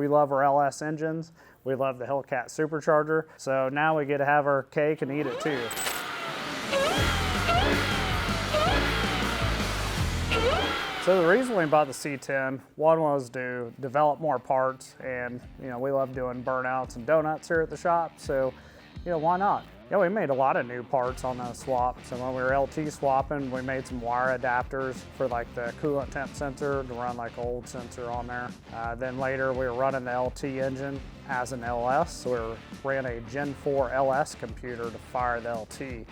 love our LS engines. We love the Hellcat Supercharger. So now we get to have our cake and eat it too. So the reason we bought the C10, one was to develop more parts, and we love doing burnouts and donuts here at the shop, so why not? Yeah, we made a lot of new parts on those swaps. So when we were LT swapping, we made some wire adapters for like the coolant temp sensor to run like an old sensor on there. Then later we were running the LT engine as an LS, so we ran a Gen 4 LS computer to fire the LT.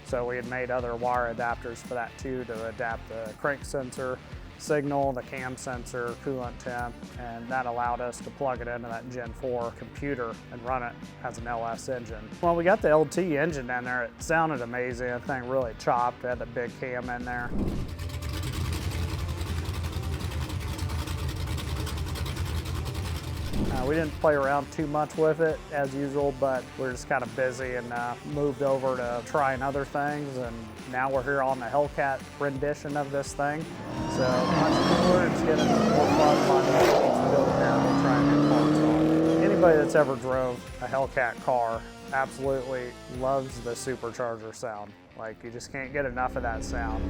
So we had made other wire adapters for that too, to adapt the crank sensor signal, the cam sensor, coolant temp, and that allowed us to plug it into that Gen 4 computer and run it as an LS engine. When we got the LT engine in there, it sounded amazing. The thing really chopped, it had the big cam in there. We didn't play around too much with it as usual, but we're just kind of busy and moved over to trying other things, and now we're here on the Hellcat rendition of this thing. So much cooler, it's getting more fun by the each build here. We'll try and get parts on. Anybody that's ever drove a Hellcat car absolutely loves the Supercharger sound. Like, you just can't get enough of that sound.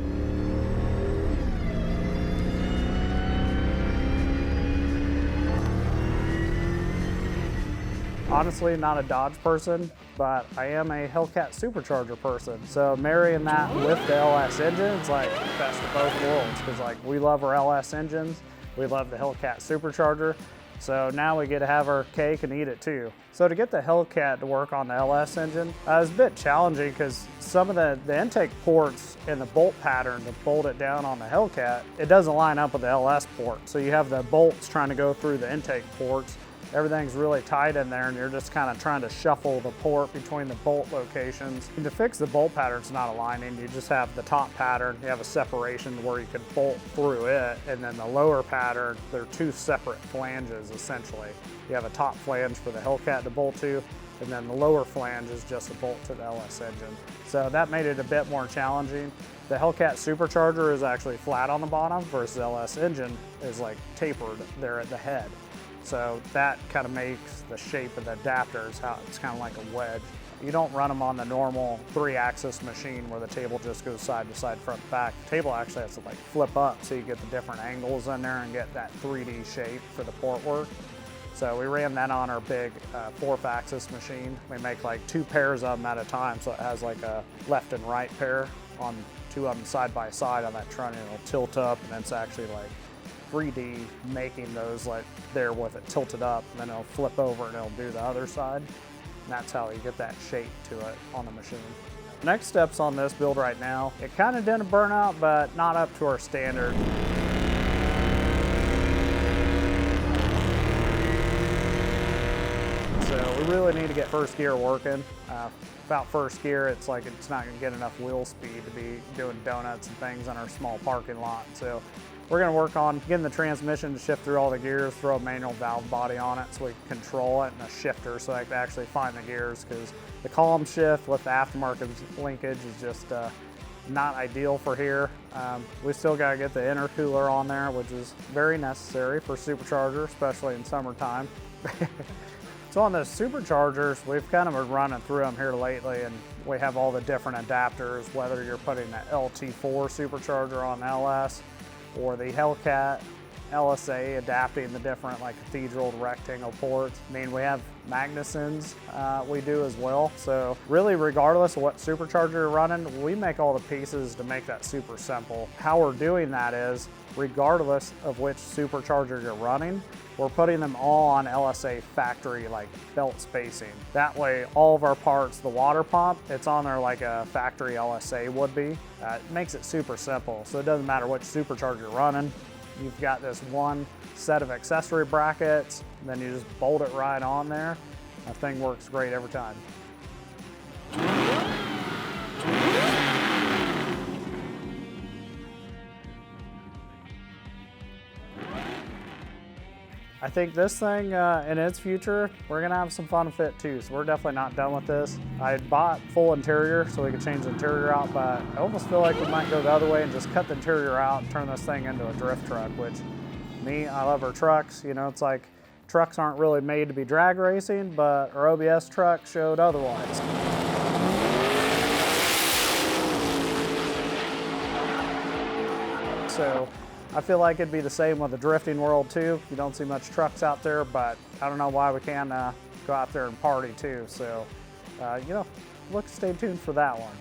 Honestly, not a Dodge person, but I am a Hellcat Supercharger person. So marrying that with the LS engine, it's like best of both worlds, because like we love our LS engines, we love the Hellcat Supercharger. So now we get to have our cake and eat it too. So to get the Hellcat to work on the LS engine, it was a bit challenging because some of the intake ports and the bolt pattern to bolt it down on the Hellcat, it doesn't line up with the LS port. So you have the bolts trying to go through the intake ports. Everything's really tight in there, and you're just kind of trying to shuffle the port between the bolt locations. And to fix the bolt pattern's not aligning, you just have the top pattern, you have a separation where you can bolt through it, and then the lower pattern, they're two separate flanges essentially. You have a top flange for the Hellcat to bolt to, and then the lower flange is just a bolt to the LS engine. So that made it a bit more challenging. The Hellcat Supercharger is actually flat on the bottom, versus the LS engine is like tapered there at the head. So that kind of makes the shape of the adapters, how it's kind of like a wedge. You don't run them on the normal 3-axis machine where the table just goes side to side, front to back. The table actually has to like flip up so you get the different angles in there and get that 3D shape for the port work. So we ran that on our big 4th-axis machine. We make like 2 pairs of them at a time, so it has like a left and right pair on 2 of them side by side on that trunnion. It'll tilt up, and it's actually like 3D making those like there with it tilted up, and then it'll flip over and it'll do the other side. And that's how you get that shape to it on the machine. Next steps on this build right now, it kind of didn't burn out, but not up to our standard. So we really need to get first gear working. Without first gear, it's like it's not gonna get enough wheel speed to be doing donuts and things on our small parking lot. So we're going to work on getting the transmission to shift through all the gears, throw a manual valve body on it so we can control it, and a shifter so I can actually find the gears, because the column shift with the aftermarket linkage is just not ideal for here. We still got to get the intercooler on there, which is very necessary for Supercharger, especially in summertime. So on the Superchargers, we've kind of been running through them here lately, and we have all the different adapters, whether you're putting the LT4 Supercharger on LS, or the Hellcat LSA adapting the different like Cathedral rectangle ports. I mean, we have Magnusons we do as well. So really, regardless of what supercharger you're running, we make all the pieces to make that super simple. How we're doing that is, regardless of which supercharger you're running, we're putting them all on LSA factory like belt spacing. That way, all of our parts, the water pump, it's on there like a factory LSA would be. It makes it super simple. So it doesn't matter which supercharger you're running. You've got this one set of accessory brackets, then you just bolt it right on there. That thing works great every time. I think this thing, in its future, we're gonna have some fun with it too, so we're definitely not done with this. I bought full interior so we could change the interior out, but I almost feel like we might go the other way and just cut the interior out and turn this thing into a drift truck, which me, I love our trucks. You know, it's like trucks aren't really made to be drag racing, but our OBS truck showed otherwise. So I feel like it'd be the same with the drifting world too. You don't see much trucks out there, but I don't know why we can't go out there and party too. So, you know, stay tuned for that one.